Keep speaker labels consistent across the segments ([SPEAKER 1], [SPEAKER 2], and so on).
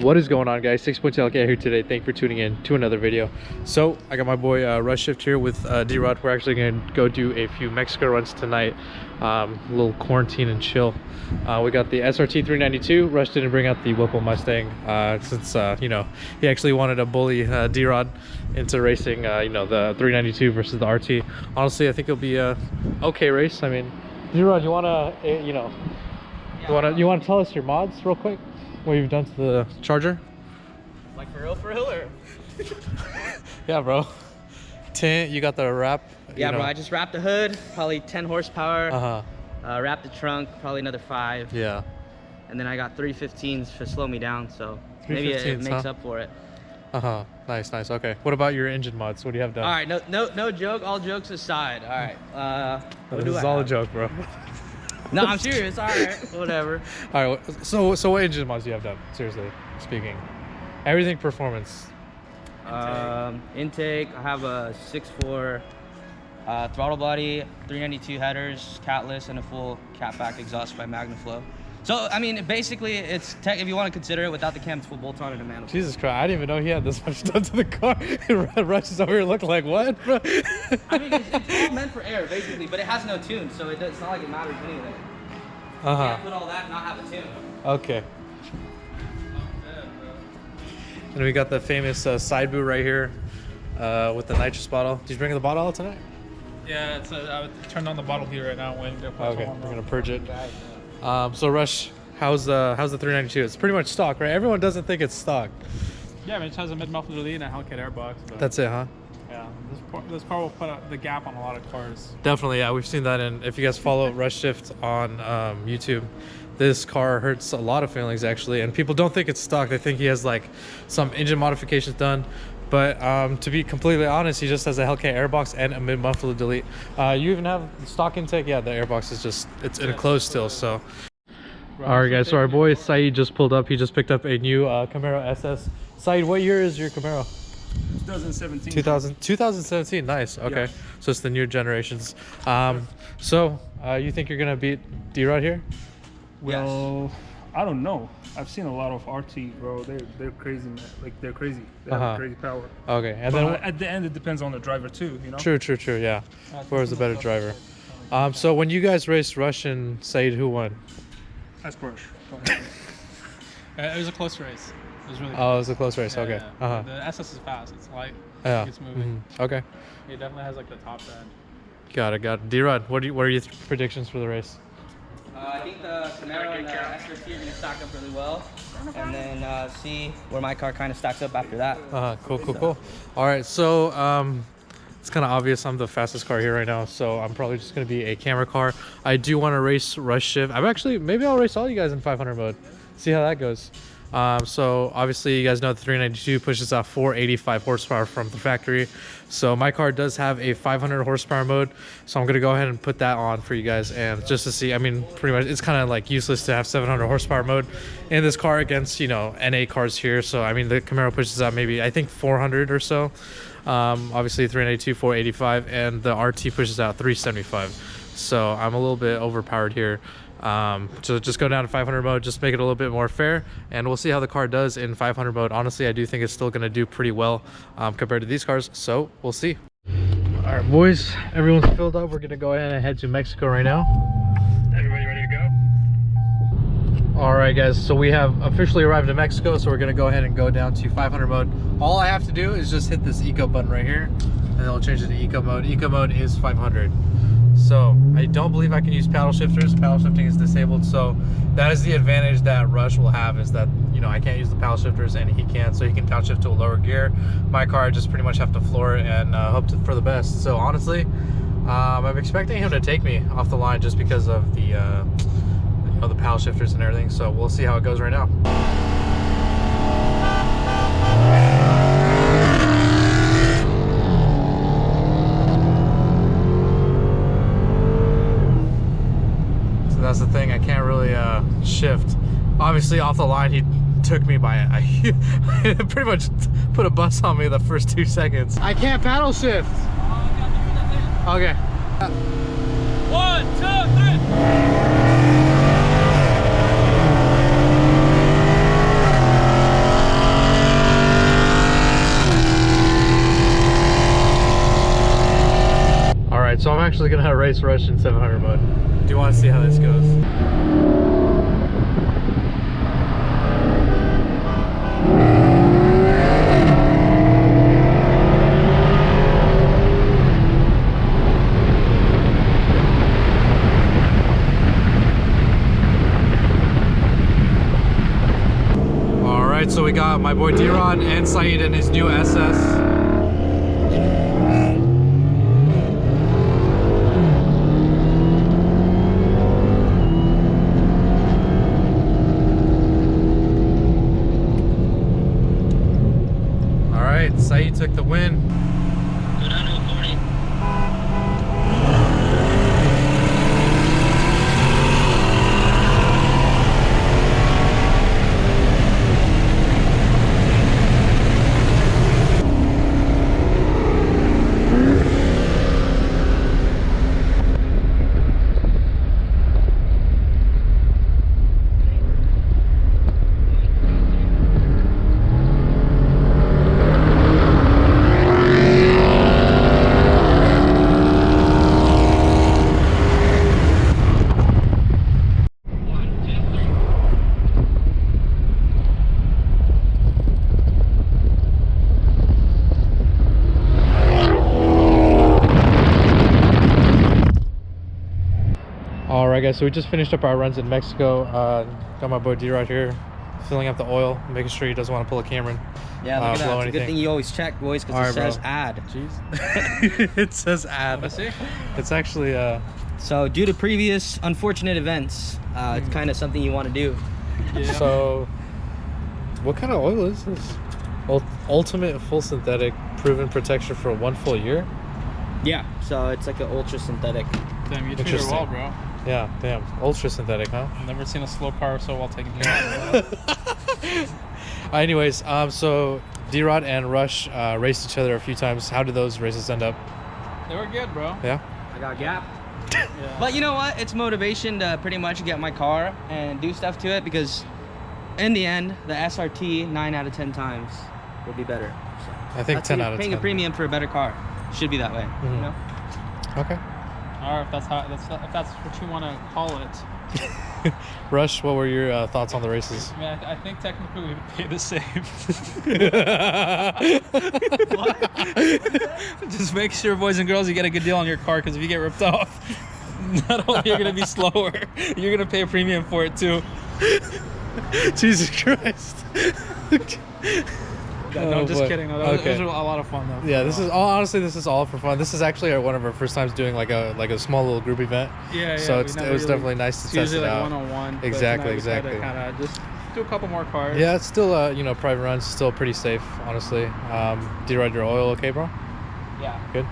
[SPEAKER 1] What is going on, guys? 6.2 HELLCAT here today. Thank you for tuning in to another video. So I got my boy Rush Shift here with D-Rod. We're actually going to go do a few Mexico runs tonight. A little quarantine and chill. We got the SRT 392. Rush didn't bring out the Whipple Mustang since you know, he actually wanted to bully D-Rod into racing you know, the 392 versus the RT. Honestly, I think it'll be a okay race. I mean, D-Rod, you want to you know, you want to tell us your mods real quick? What you've done to the Charger?
[SPEAKER 2] Like for real or?
[SPEAKER 1] Yeah, bro. Tint, you got the wrap.
[SPEAKER 2] Yeah, bro, I just wrapped the hood, probably 10 horsepower. Wrapped the trunk, probably another 5.
[SPEAKER 1] Yeah. And
[SPEAKER 2] then I got 315s to slow me down, so maybe it makes up for it.
[SPEAKER 1] Nice, nice. Okay. What about your engine mods? What do you have done?
[SPEAKER 2] All right, no joke. All jokes aside. All right.
[SPEAKER 1] This is all a joke, bro.
[SPEAKER 2] No, I'm serious. All right, whatever.
[SPEAKER 1] All right. So what engine mods do you have done? Seriously speaking, everything performance.
[SPEAKER 2] Intake. I have a 6.4 throttle body, 392 headers, catless, and a full catback exhaust by Magnaflow. So I mean, basically, it's tech. If you want to consider it, without the cam, it's full bolt-on and a manifold.
[SPEAKER 1] Jesus Christ! I didn't even know he had this much done to the car. Rush is over here looking like what, bro?
[SPEAKER 2] I mean, it's all meant for air, basically, but it has no tune, so it's not like it matters anyway. You can't put all that and not have a tune.
[SPEAKER 1] Okay. And we got the famous side boot right here with the nitrous bottle. Did you bring the bottle out tonight?
[SPEAKER 3] Yeah, I turned on the bottle here right now.
[SPEAKER 1] Okay, we're gonna purge it. So Rush, how's the 392? It's pretty much stock, right? Everyone doesn't think it's stock.
[SPEAKER 3] Yeah, I mean, it has a mid-muffler lead and a HELLCAT airbox. But
[SPEAKER 1] that's it, huh?
[SPEAKER 3] Yeah, this car will put the gap on a lot of cars.
[SPEAKER 1] Definitely, yeah. We've seen that, and if you guys follow Rush Shift on YouTube, this car hurts a lot of feelings actually, and people don't think it's stock. They think he has like some engine modifications done. But to be completely honest, he just has a HELLCAT airbox and a mid-muffler delete. You even have the stock intake. Yeah, the airbox is just, it's enclosed still, so. All right, guys, so our boy Saeed just pulled up. He just picked up a new Camaro SS. Saeed, what year is your Camaro?
[SPEAKER 3] 2017.
[SPEAKER 1] 2017, nice, okay. Yeah. So it's the new generations. So you think you're gonna beat D-Rod here?
[SPEAKER 4] Well, yes. I don't know. I've seen a lot of RT, bro. They're crazy, man. Like they're crazy. They have crazy power.
[SPEAKER 1] Okay, and
[SPEAKER 4] but
[SPEAKER 1] then
[SPEAKER 4] at the end, it depends on the driver too. You know.
[SPEAKER 1] True. Yeah. Whoever's the better driver. So when you guys raced Rush and Saeed, who won?
[SPEAKER 4] That's Rush.
[SPEAKER 3] It was a close race. It was really.
[SPEAKER 1] Oh, it was a close race.
[SPEAKER 3] Yeah,
[SPEAKER 1] okay.
[SPEAKER 3] Yeah. The SS is fast. It's light.
[SPEAKER 1] Yeah.
[SPEAKER 3] It's moving.
[SPEAKER 1] Okay.
[SPEAKER 3] It definitely has like the top end.
[SPEAKER 1] Got it. D-Rod, what are your predictions for the race?
[SPEAKER 2] I think the Camaro and the SRT are going to stack up really well, and then see where my car kind of stacks up after that.
[SPEAKER 1] Cool. All right, so it's kind of obvious I'm the fastest car here right now, so I'm probably just going to be a camera car. I do want to race Rush Shift. Maybe I'll race all you guys in 500 mode, see how that goes. So obviously you guys know the 392 pushes out 485 horsepower from the factory. So my car does have a 500 horsepower mode. So I'm going to go ahead and put that on for you guys. And just to see, I mean, pretty much it's kind of like useless to have 700 horsepower mode in this car against, you know, NA cars here. So, I mean, the Camaro pushes out maybe, I think 400 or so. Obviously 392, 485, and the RT pushes out 375. So I'm a little bit overpowered here. So just go down to 500 mode, just make it a little bit more fair, and we'll see how the car does in 500 mode. Honestly, I do think it's still going to do pretty well compared to these cars, so we'll see. All right, boys, everyone's filled up. We're going to go ahead and head to Mexico right now.
[SPEAKER 4] Everybody ready to go?
[SPEAKER 1] All right, guys, so we have officially arrived in Mexico, so we're going to go ahead and go down to 500 mode. All I have to do is just hit this eco button right here, and it'll change it to eco mode. Eco mode is 500. So I don't believe I can use paddle shifters. Paddle shifting is disabled, so that is the advantage that Rush will have, is that, you know, I can't use the paddle shifters and he can, so he can downshift to a lower gear. My car, I just pretty much have to floor it and hope for the best. So honestly, I'm expecting him to take me off the line just because of the you know, the paddle shifters and everything. So we'll see how it goes right now. That's the thing, I can't really shift. Obviously off the line he took me by pretty much put a bus on me the first 2 seconds. I can't paddle shift. Okay. 1, 2, 3. actually gonna race Rush in 700 mode. Do you want to see how this goes? All right, so we got my boy D-Rod and Saeed in his new SS. Saeed took the win.
[SPEAKER 2] Go down to a 40.
[SPEAKER 1] All right, guys, so we just finished up our runs in Mexico. Got my boy D-Rod here, filling up the oil, making sure he doesn't want to pull a Cameron.
[SPEAKER 2] Yeah, look at that. It's a good thing you always check, boys, because it says add.
[SPEAKER 1] Jeez. It says add. It's actually
[SPEAKER 2] So due to previous unfortunate events, it's kind of something you want to do.
[SPEAKER 1] Yeah. So what kind of oil is this? Ultimate full synthetic proven protection for 1 full year?
[SPEAKER 2] Yeah, so it's like an ultra synthetic.
[SPEAKER 3] Damn, you treated her well, bro.
[SPEAKER 1] Yeah, damn. Ultra synthetic, huh?
[SPEAKER 3] I've never seen a slow car so well taken care of.
[SPEAKER 1] Anyways, so D-Rod and Rush raced each other a few times. How did those races end up?
[SPEAKER 3] They were good, bro.
[SPEAKER 1] Yeah?
[SPEAKER 2] I got gap.
[SPEAKER 3] Yeah.
[SPEAKER 2] But you know what? It's motivation to pretty much get my car and do stuff to it, because in the end, the SRT 9 out of 10 times will be better. So
[SPEAKER 1] I think 10 out of 10.
[SPEAKER 2] Paying a premium for a better car should be that way.
[SPEAKER 1] Mm-hmm.
[SPEAKER 2] You know?
[SPEAKER 1] Okay.
[SPEAKER 3] Or if that's what you want to call it.
[SPEAKER 1] Rush, what were your thoughts on the races?
[SPEAKER 3] I mean, I think technically we would pay the same. Just make sure, boys and girls, you get a good deal on your car, because if you get ripped off, not only you're gonna be slower, you're gonna pay a premium for it too.
[SPEAKER 1] Jesus Christ.
[SPEAKER 3] No, just kidding. No, that was a lot of fun though.
[SPEAKER 1] Yeah, this is all, honestly, this is all for fun. This is actually one of our first times doing like a small little group event.
[SPEAKER 3] Yeah.
[SPEAKER 1] So it was definitely nice to test it out.
[SPEAKER 3] Usually like one-on-one.
[SPEAKER 1] Exactly.
[SPEAKER 3] Kind of just do a couple more cars.
[SPEAKER 1] Yeah, it's still you know, private runs, still pretty safe, honestly. Do you ride your oil okay, bro?
[SPEAKER 3] Yeah.
[SPEAKER 1] Good.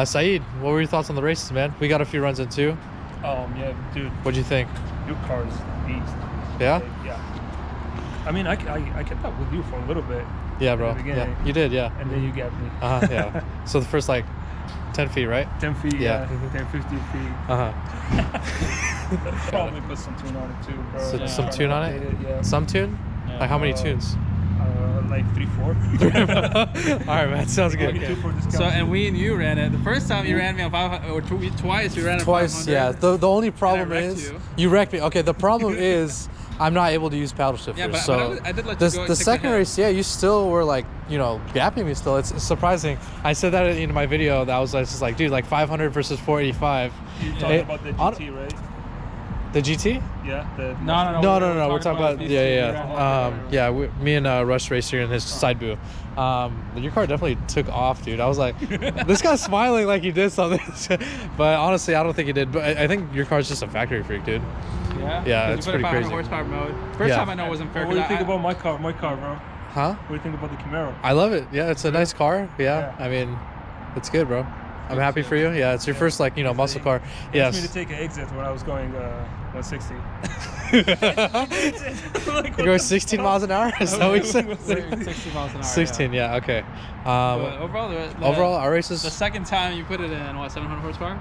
[SPEAKER 1] Saeed, what were your thoughts on the races, man? We got a few runs in too.
[SPEAKER 4] Yeah, dude.
[SPEAKER 1] What'd you think?
[SPEAKER 4] Your car is beast.
[SPEAKER 1] Yeah.
[SPEAKER 4] Yeah. I mean, I kept up with you for a little bit.
[SPEAKER 1] Yeah, bro. Yeah, you did. Yeah.
[SPEAKER 4] And then you got me.
[SPEAKER 1] Yeah. So the first like 10 feet, right?
[SPEAKER 4] 10 feet.
[SPEAKER 1] Yeah.
[SPEAKER 4] 10, 15 feet. Probably put some tune on it too, bro.
[SPEAKER 1] So, some tune on it?
[SPEAKER 4] Yeah.
[SPEAKER 1] Some tune?
[SPEAKER 3] Yeah.
[SPEAKER 1] Like how many tunes?
[SPEAKER 4] Like 3, 4.
[SPEAKER 1] All right, man. Sounds good.
[SPEAKER 4] Okay.
[SPEAKER 3] So, and we and you ran it. The first time you ran me on 500, or twice you ran it
[SPEAKER 1] Twice,
[SPEAKER 3] 500.
[SPEAKER 1] yeah. The only problem
[SPEAKER 3] wrecked
[SPEAKER 1] is
[SPEAKER 3] you.
[SPEAKER 1] wrecked me. Okay, the problem is I'm not able to use paddle shifters.
[SPEAKER 3] Yeah, but
[SPEAKER 1] so
[SPEAKER 3] I did let you go.
[SPEAKER 1] the second race, yeah, you still were like, you know, gapping me still. It's surprising. I said that in my video. That was just like, dude, like 500 versus 485.
[SPEAKER 4] You're talking about the GT, right?
[SPEAKER 1] The GT?
[SPEAKER 4] Yeah.
[SPEAKER 1] No. We're talking about me and Rush raced here in his side boo. Your car definitely took off, dude. I was like, this guy's smiling like he did something. But honestly, I don't think he did. But I think your car's just a factory freak, dude.
[SPEAKER 3] Yeah.
[SPEAKER 1] Yeah, it's pretty crazy.
[SPEAKER 3] Horsepower mode. First time I know it wasn't fair.
[SPEAKER 4] What do you think about my car, bro?
[SPEAKER 1] Huh?
[SPEAKER 4] What do you think about the Camaro?
[SPEAKER 1] I love it. Yeah, it's a nice car. Yeah. I mean, it's good, bro. I'm happy for you. Yeah, it's your first, like, you know, muscle car. Yes.
[SPEAKER 4] He asked me to take an exit when I was going 160.
[SPEAKER 1] You're going 16 miles an hour? Is that what you said?
[SPEAKER 3] 60 miles an hour.
[SPEAKER 1] 16, yeah, okay.
[SPEAKER 3] Overall,
[SPEAKER 1] overall, our races.
[SPEAKER 3] The second time you put it in, what, 700 horsepower?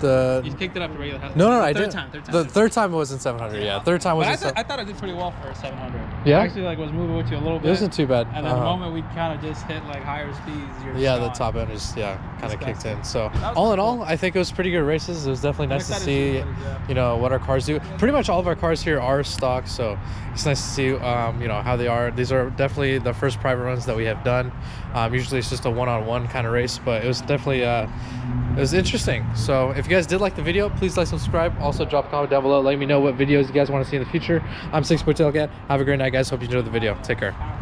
[SPEAKER 3] You kicked it up to regular.
[SPEAKER 1] No, I
[SPEAKER 3] third
[SPEAKER 1] did.
[SPEAKER 3] time. Third time.
[SPEAKER 1] The third time was in 700. Yeah, third time was
[SPEAKER 3] But
[SPEAKER 1] in.
[SPEAKER 3] I thought I did pretty well for 700.
[SPEAKER 1] Yeah?
[SPEAKER 3] I actually like was moving with you a little bit.
[SPEAKER 1] It wasn't too bad.
[SPEAKER 3] And then the moment we kind of just hit like higher speeds, you're just
[SPEAKER 1] Yeah, the
[SPEAKER 3] gone.
[SPEAKER 1] top end is kind of kicked in. So
[SPEAKER 3] was
[SPEAKER 1] all in
[SPEAKER 3] cool.
[SPEAKER 1] all, I think it was pretty good races. It was definitely nice to
[SPEAKER 3] excited
[SPEAKER 1] see,
[SPEAKER 3] to see what it is,
[SPEAKER 1] you know, what our cars do. Pretty much all of our cars here are stock, so it's nice to see, you know, how they are. These are definitely the first private runs that we have done. Usually it's just a one-on-one kind of race, but it was definitely it was interesting. So if you guys did like the video, please like, subscribe. Also drop a comment down below letting me know what videos you guys want to see in the future. I'm 6 Hellcat. Have a great night, guys. Hope you enjoyed the video. Take care.